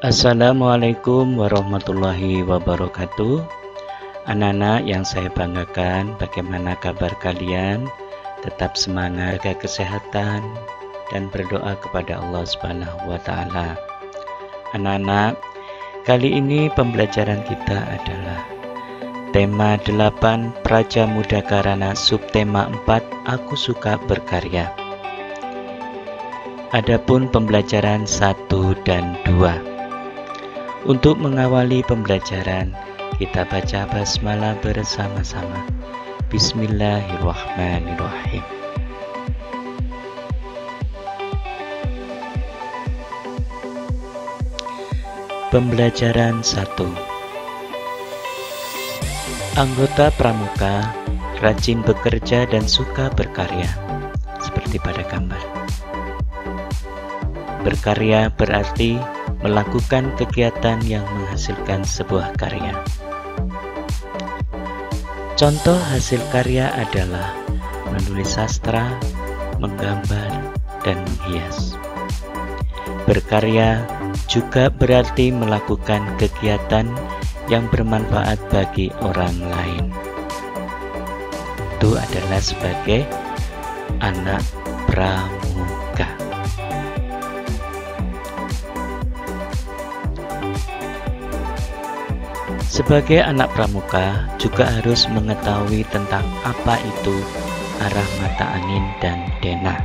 Assalamualaikum warahmatullahi wabarakatuh. Anak-anak yang saya banggakan, bagaimana kabar kalian? Tetap semangat, jaga kesehatan, dan berdoa kepada Allah Subhanahu wa Ta'ala. Anak-anak, kali ini pembelajaran kita adalah tema 8 Praja Muda Karana, subtema 4 Aku Suka Berkarya. Adapun pembelajaran 1 dan 2. Untuk mengawali pembelajaran, kita baca basmalah bersama-sama. Bismillahirrahmanirrahim. Pembelajaran 1. Anggota pramuka rajin bekerja dan suka berkarya, seperti pada gambar. Berkarya berarti melakukan kegiatan yang menghasilkan sebuah karya. Contoh hasil karya adalah menulis sastra, menggambar, dan menghias. Berkarya juga berarti melakukan kegiatan yang bermanfaat bagi orang lain. Itu adalah sebagai anak pramuka. Sebagai anak pramuka juga harus mengetahui tentang apa itu arah mata angin dan denah.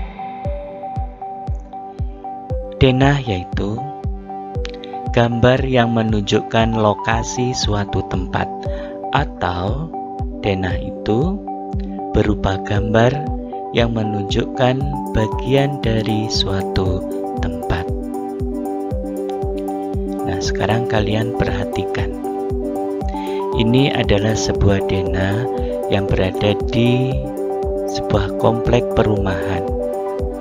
Denah yaitu gambar yang menunjukkan lokasi suatu tempat, atau denah itu berupa gambar yang menunjukkan bagian dari suatu tempat. Nah, sekarang kalian perhatikan. Ini adalah sebuah denah yang berada di sebuah komplek perumahan.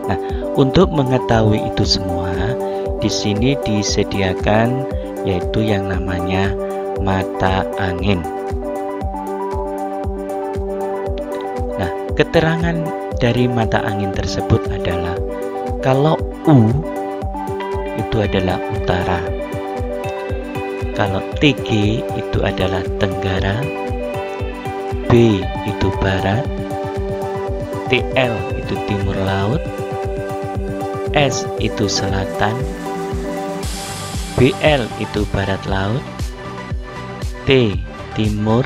Nah, untuk mengetahui itu semua, di sini disediakan yaitu yang namanya mata angin. Nah, keterangan dari mata angin tersebut adalah kalau U itu adalah utara, kalau TG itu adalah tenggara, B itu barat, TL itu timur laut, S itu selatan, BL itu barat laut, T timur,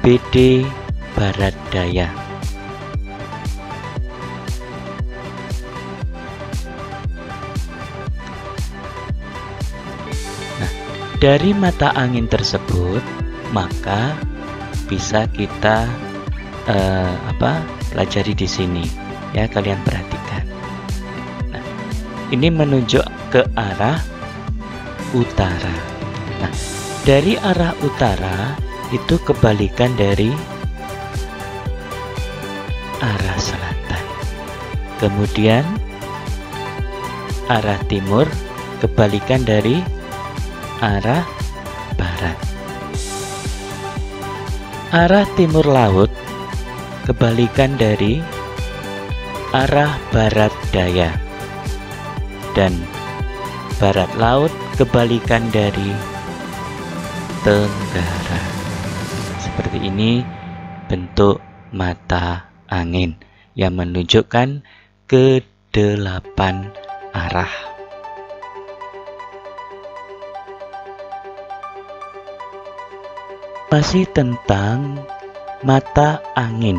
BD barat daya. Dari mata angin tersebut, maka bisa kita pelajari di sini. Ya, kalian perhatikan. Nah, ini menunjuk ke arah utara. Nah, dari arah utara itu kebalikan dari arah selatan. Kemudian arah timur kebalikan dari arah barat. Arah timur laut kebalikan dari arah barat daya, dan barat laut kebalikan dari tenggara. Seperti ini bentuk mata angin yang menunjukkan ke 8 arah. Masih tentang mata angin.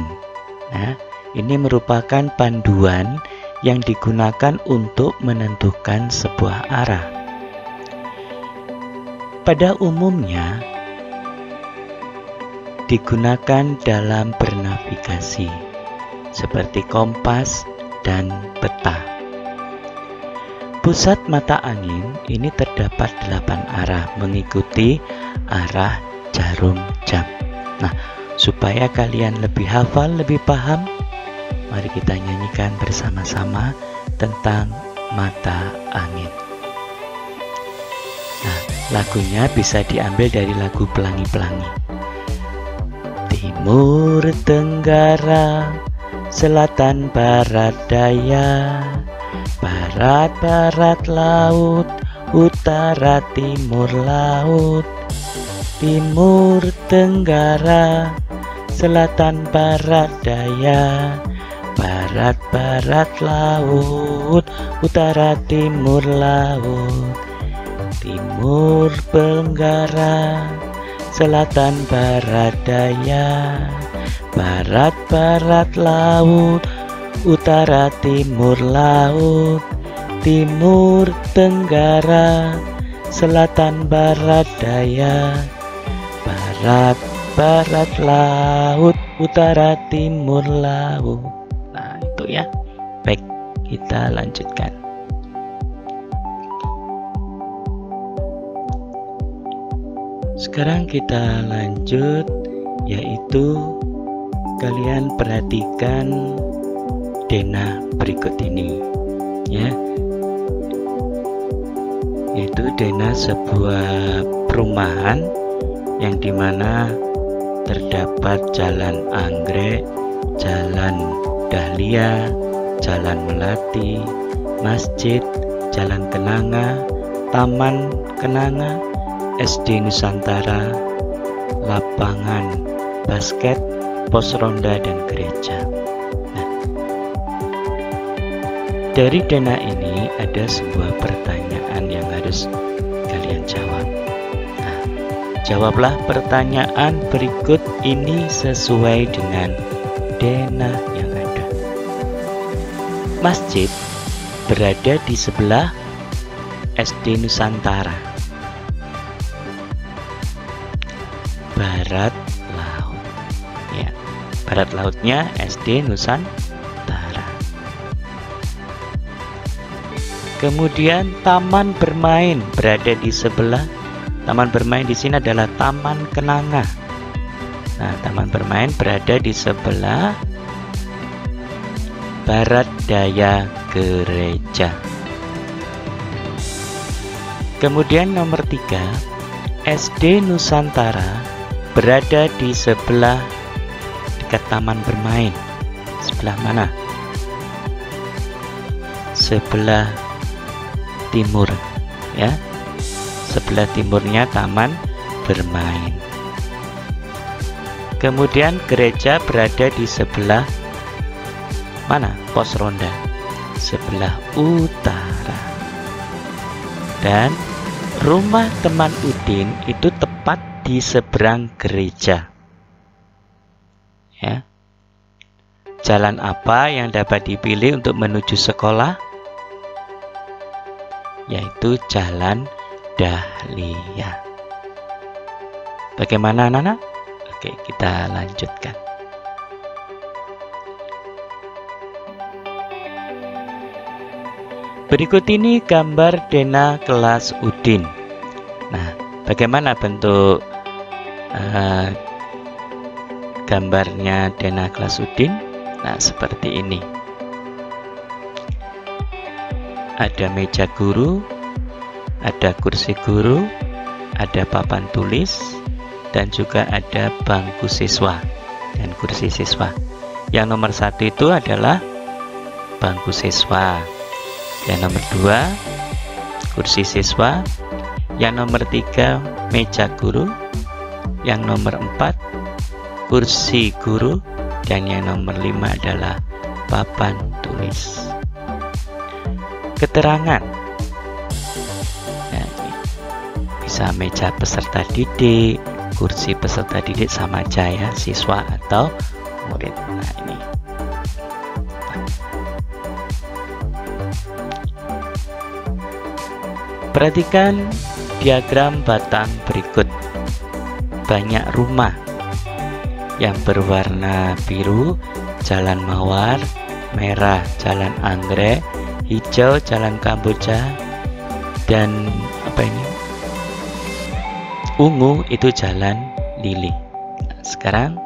Nah, ini merupakan panduan yang digunakan untuk menentukan sebuah arah. Pada umumnya digunakan dalam bernavigasi seperti kompas dan peta. Pusat mata angin ini terdapat 8 arah mengikuti arah jarum jam. Nah, supaya kalian lebih hafal, lebih paham, mari kita nyanyikan bersama-sama tentang mata angin. Nah, lagunya bisa diambil dari lagu Pelangi-Pelangi. Timur, tenggara, selatan, barat, daya, barat, barat laut, utara, timur laut, timur tenggara, selatan barat daya, barat barat laut, utara timur laut, timur tenggara, selatan barat daya, barat barat laut, utara timur laut, timur tenggara, selatan barat daya, barat barat laut, utara timur laut. Nah, itu ya. Baik, kita lanjutkan. Sekarang kita lanjut, yaitu kalian perhatikan denah berikut ini ya. Yaitu denah sebuah perumahan yang dimana terdapat jalan anggrek, jalan dahlia, jalan melati, masjid, jalan kenanga, taman kenanga, SD Nusantara, lapangan basket, pos ronda, dan gereja. Nah, dari denah ini ada sebuah pertanyaan yang harus kalian jawab. Nah, jawablah pertanyaan berikut ini sesuai dengan denah yang ada. Masjid berada di sebelah SD Nusantara, barat laut. Ya, barat lautnya SD Nusantara. Kemudian taman bermain berada di sebelah. Taman bermain di sini adalah Taman Kenanga. Nah, taman bermain berada di sebelah barat daya gereja. Kemudian nomor 3, SD Nusantara berada di sebelah dekat taman bermain. Sebelah mana? Sebelah timur ya. Sebelah timurnya taman bermain. Kemudian gereja berada di sebelah mana? Pos ronda, sebelah utara. Dan rumah teman Udin itu tepat di seberang gereja. Ya. Jalan apa yang dapat dipilih untuk menuju sekolah? Yaitu jalan dahlia. Bagaimana anak-anak? Oke, kita lanjutkan. Berikut ini gambar denah kelas Udin. Nah, bagaimana bentuk gambarnya denah kelas Udin? Nah, seperti ini. Ada meja guru, ada kursi guru, ada papan tulis, dan juga ada bangku siswa dan kursi siswa. Yang nomor 1 itu adalah bangku siswa. Yang nomor 2 kursi siswa. Yang nomor 3 meja guru. Yang nomor 4 kursi guru. Dan yang nomor 5 adalah papan tulis. Keterangan. Nah, bisa meja peserta didik, kursi peserta didik sama aja ya, siswa atau murid. Nah, ini. Perhatikan diagram batang berikut. Banyak rumah yang berwarna biru, jalan mawar, merah, jalan anggrek, hijau, jalan kamboja, dan ungu itu jalan lili. Nah, sekarang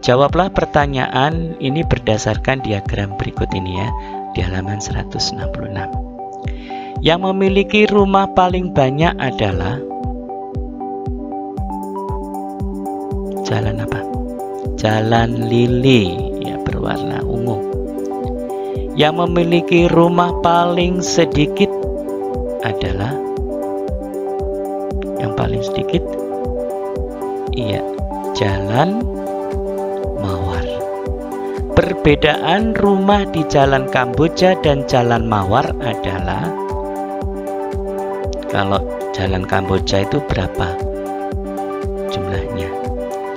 jawablah pertanyaan ini berdasarkan diagram berikut ini ya, di halaman 166. Yang memiliki rumah paling banyak adalah jalan apa? Jalan lili ya, berwarna ungu. Yang memiliki rumah paling sedikit adalah paling sedikit? Iya, Jalan Mawar. Perbedaan rumah di Jalan Kamboja dan Jalan Mawar adalah, kalau Jalan Kamboja itu berapa jumlahnya?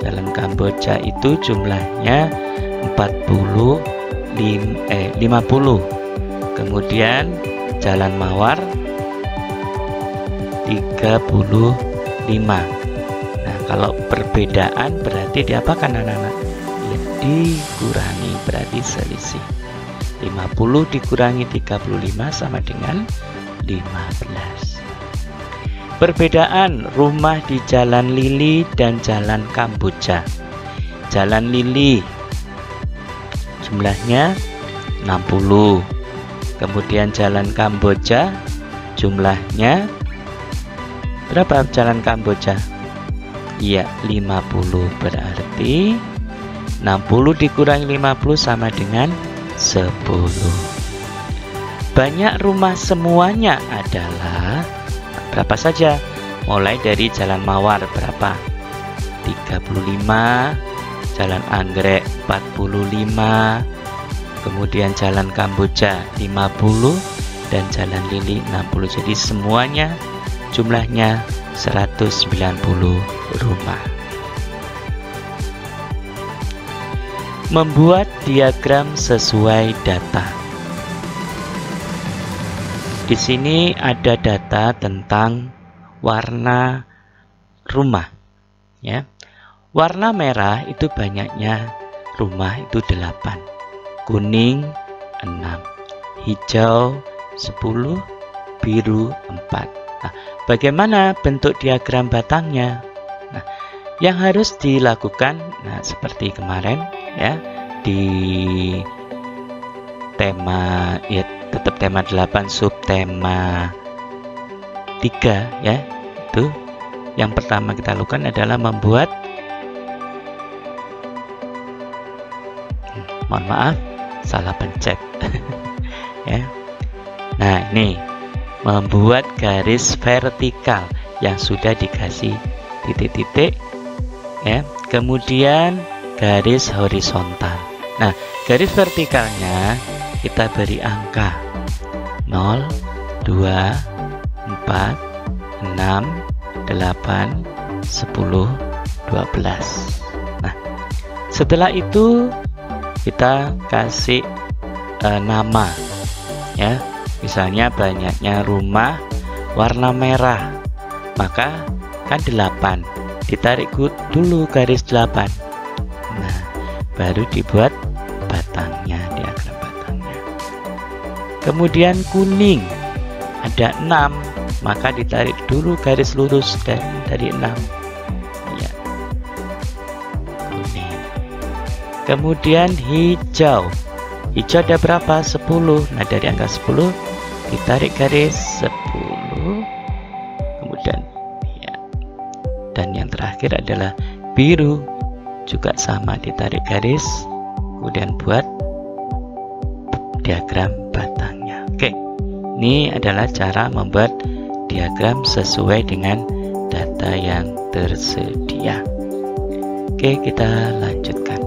Jalan Kamboja itu jumlahnya 50. Kemudian Jalan Mawar 35. Nah, kalau perbedaan berarti diapakan anak-anak? Ya, dikurangi, berarti selisih. 50 dikurangi 35 sama dengan 15. Perbedaan rumah di Jalan Lili dan Jalan Kamboja. Jalan Lili jumlahnya 60. Kemudian Jalan Kamboja jumlahnya berapa? Jalan Kamboja? Iya, 50. Berarti 60 dikurangi 50 sama dengan 10. Banyak rumah semuanya adalah berapa saja? Mulai dari Jalan Mawar berapa? 35, Jalan Anggrek 45, kemudian Jalan Kamboja 50, dan Jalan Lili 60. Jadi semuanya jumlahnya 190 rumah. Membuat diagram sesuai data. Di sini ada data tentang warna rumah, ya. Warna merah itu banyaknya rumah itu 8, kuning 6, hijau 10, biru 4. Nah, bagaimana bentuk diagram batangnya? Nah, yang harus dilakukan, nah seperti kemarin ya, di tema ya tetap tema 8 subtema 3 ya, itu yang pertama kita lakukan adalah membuat mohon maaf salah pencet ya. Nah, ini membuat garis vertikal yang sudah dikasih titik-titik ya, kemudian garis horizontal. Nah, garis vertikalnya kita beri angka 0, 2, 4, 6, 8, 10, 12. Nah, setelah itu kita kasih nama ya. Misalnya banyaknya rumah warna merah, maka kan 8, ditarik dulu garis 8. Nah, baru dibuat batangnya, diagram batangnya. Kemudian kuning ada 6, maka ditarik dulu garis lurus dari 6 ya, kuning. Kemudian hijau ada berapa? 10. Nah, dari angka 10 ditarik garis 10, kemudian ya. Dan yang terakhir adalah biru, juga sama, ditarik garis, kemudian buat diagram batangnya. Oke, ini adalah cara membuat diagram sesuai dengan data yang tersedia. Oke, kita lanjutkan.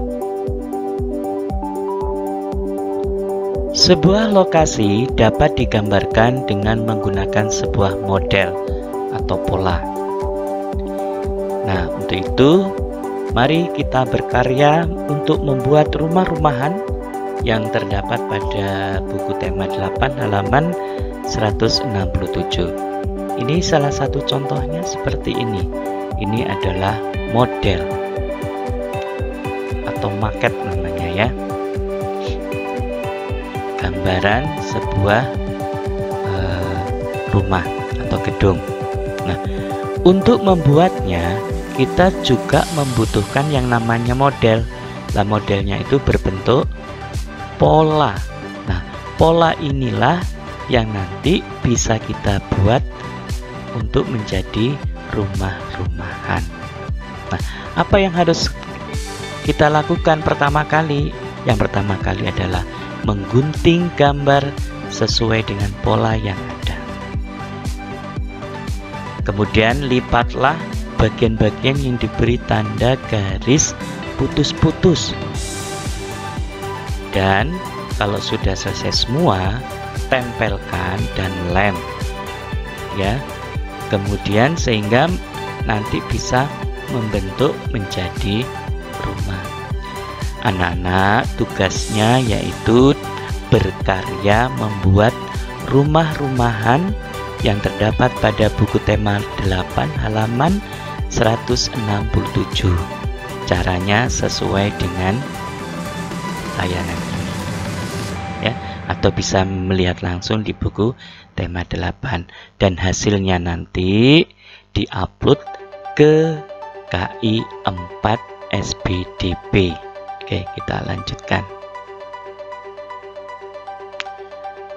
Sebuah lokasi dapat digambarkan dengan menggunakan sebuah model atau pola. Nah, untuk itu mari kita berkarya untuk membuat rumah-rumahan yang terdapat pada buku tema 8 halaman 167. Ini salah satu contohnya seperti ini. Ini adalah model atau maket namanya ya. Gambaran sebuah rumah atau gedung. Nah, untuk membuatnya kita juga membutuhkan yang namanya model. Nah, modelnya itu berbentuk pola. Nah, pola inilah yang nanti bisa kita buat untuk menjadi rumah-rumahan. Nah, apa yang harus kita lakukan pertama kali? Yang pertama kali adalah menggunting gambar sesuai dengan pola yang ada. Kemudian lipatlah bagian-bagian yang diberi tanda garis putus-putus. Dan kalau sudah selesai semua, tempelkan dan lem. Ya. Kemudian sehingga nanti bisa membentuk menjadi rumah. Anak-anak tugasnya yaitu berkarya membuat rumah-rumahan yang terdapat pada buku tema 8 halaman 167. Caranya sesuai dengan tayangan ini, ya, atau bisa melihat langsung di buku tema 8 dan hasilnya nanti diupload ke KI 4 SBDP. Oke, kita lanjutkan.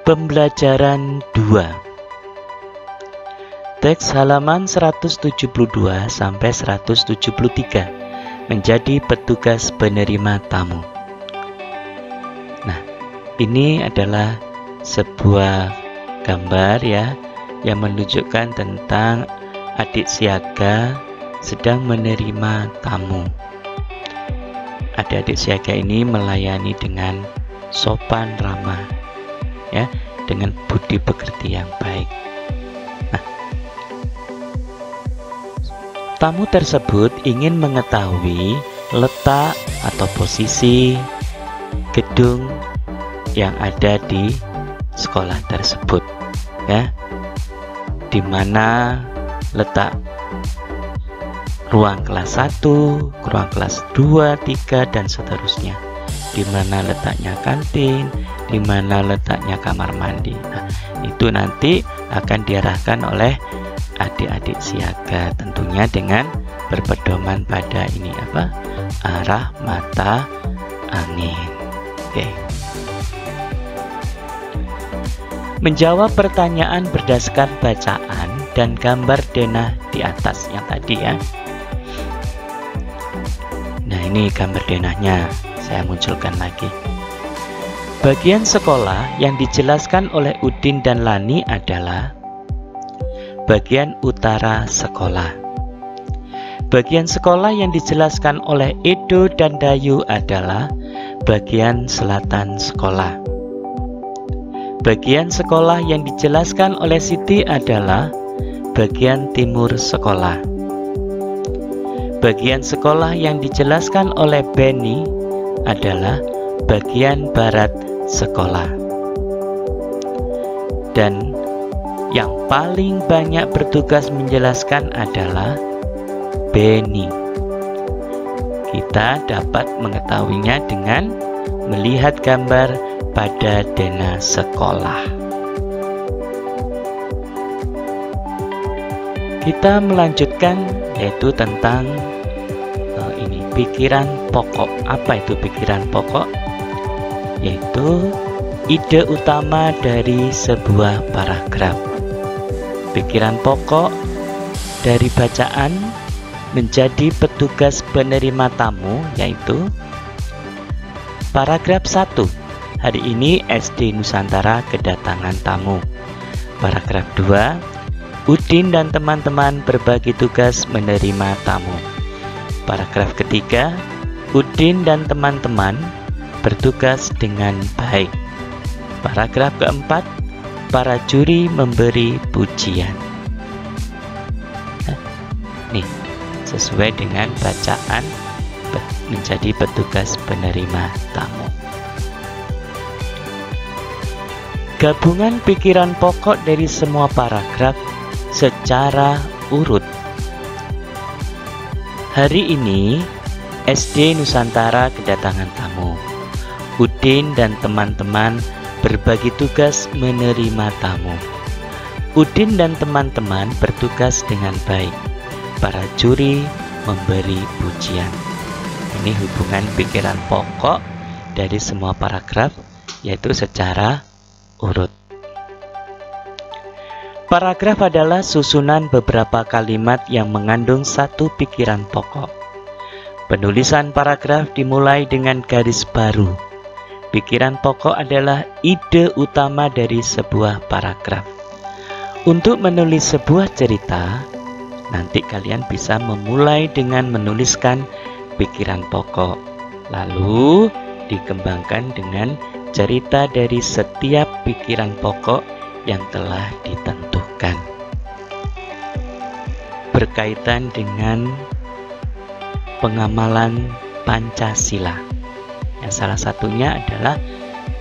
Pembelajaran 2. Teks halaman 172 sampai 173 menjadi petugas penerima tamu. Nah, ini adalah sebuah gambar ya yang menunjukkan tentang adik siaga sedang menerima tamu. Adik-adik siaga ini melayani dengan sopan ramah, ya, dengan budi pekerti yang baik. Nah, tamu tersebut ingin mengetahui letak atau posisi gedung yang ada di sekolah tersebut, ya, di mana letak ruang kelas 1, ruang kelas 2, 3, dan seterusnya. Di mana letaknya kantin, di mana letaknya kamar mandi. Nah, itu nanti akan diarahkan oleh adik-adik siaga, tentunya dengan berpedoman pada ini apa? Arah mata angin. Oke. Menjawab pertanyaan berdasarkan bacaan dan gambar denah di atas yang tadi ya. Nah, ini gambar denahnya saya munculkan lagi. Bagian sekolah yang dijelaskan oleh Udin dan Lani adalah bagian utara sekolah. Bagian sekolah yang dijelaskan oleh Edo dan Dayu adalah bagian selatan sekolah. Bagian sekolah yang dijelaskan oleh Siti adalah bagian timur sekolah. Bagian sekolah yang dijelaskan oleh Benny adalah bagian barat sekolah. Dan yang paling banyak bertugas menjelaskan adalah Benny. Kita dapat mengetahuinya dengan melihat gambar pada denah sekolah. Kita melanjutkan yaitu tentang ini pikiran pokok. Apa itu pikiran pokok? Yaitu ide utama dari sebuah paragraf. Pikiran pokok dari bacaan menjadi petugas penerima tamu yaitu paragraf 1. Hari ini SD Nusantara kedatangan tamu. Paragraf 2. Udin dan teman-teman berbagi tugas menerima tamu. Paragraf ketiga, Udin dan teman-teman bertugas dengan baik. Paragraf keempat, para juri memberi pujian. Nih, sesuai dengan bacaan menjadi petugas penerima tamu. Gabungan pikiran pokok dari semua paragraf secara urut. Hari ini SD Nusantara kedatangan tamu. Udin dan teman-teman berbagi tugas menerima tamu. Udin dan teman-teman bertugas dengan baik. Para juri memberi pujian. Ini hubungan pikiran pokok dari semua paragraf, yaitu secara urut. Paragraf adalah susunan beberapa kalimat yang mengandung satu pikiran pokok. Penulisan paragraf dimulai dengan garis baru. Pikiran pokok adalah ide utama dari sebuah paragraf. Untuk menulis sebuah cerita, Nanti kalian bisa memulai dengan menuliskan pikiran pokok, lalu dikembangkan dengan cerita dari setiap pikiran pokok yang telah ditentukan. Berkaitan dengan pengamalan Pancasila, yang salah satunya adalah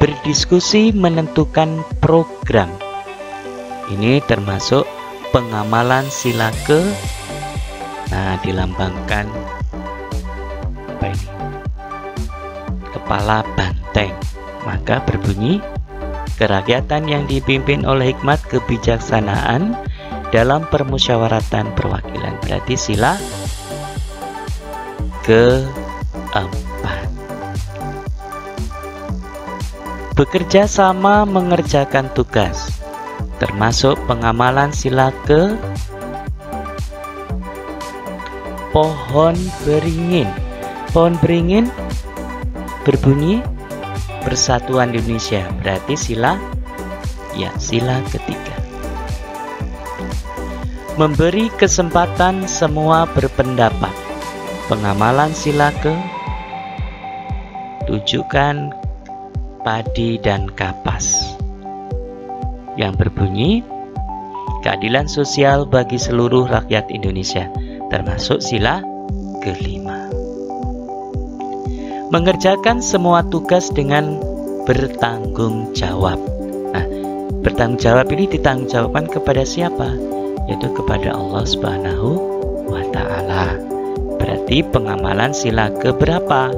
berdiskusi menentukan program. Ini termasuk pengamalan sila dilambangkan apa ini? Kepala banteng. Maka berbunyi, kerakyatan yang dipimpin oleh hikmat kebijaksanaan dalam permusyawaratan perwakilan. Berarti sila keempat. Bekerja sama mengerjakan tugas, termasuk pengamalan sila pohon beringin. Pohon beringin berbunyi Persatuan Indonesia. Berarti sila ketiga. Memberi kesempatan semua berpendapat. Pengamalan sila tujukan padi dan kapas, yang berbunyi keadilan sosial bagi seluruh rakyat Indonesia, termasuk sila kelima. Mengerjakan semua tugas dengan bertanggung jawab. Nah, bertanggung jawab ini ditanggungjawabkan kepada siapa? Yaitu kepada Allah Subhanahu wa Ta'ala. Berarti pengamalan sila keberapa?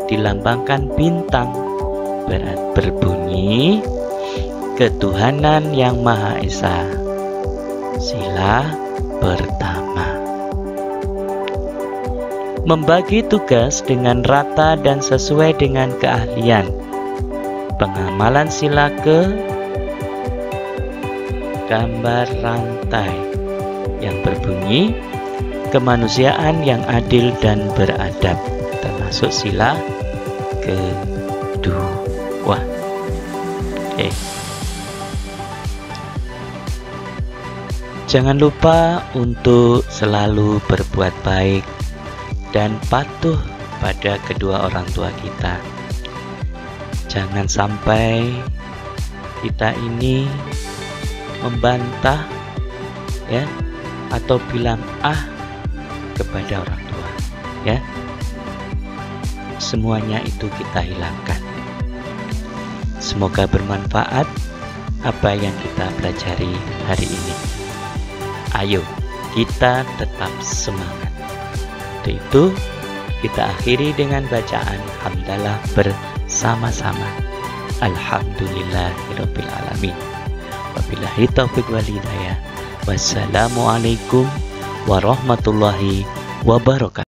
Dilambangkan bintang. Berbunyi ketuhanan yang Maha Esa. Sila pertama. Membagi tugas dengan rata dan sesuai dengan keahlian. Pengamalan sila gambar rantai, yang berbunyi kemanusiaan yang adil dan beradab, termasuk sila kedua. Jangan lupa untuk selalu berbuat baik dan patuh pada kedua orang tua kita. Jangan sampai kita ini membantah atau bilang kepada orang tua, semuanya itu kita hilangkan. Semoga bermanfaat apa yang kita pelajari hari ini. Ayo kita tetap semangat. Itu kita akhiri dengan bacaan hamdalah bersama-sama. Alhamdulillahirabbil alamin. Wabillahi taufiq wal hidayah. Wassalamualaikum warahmatullahi wabarakatuh.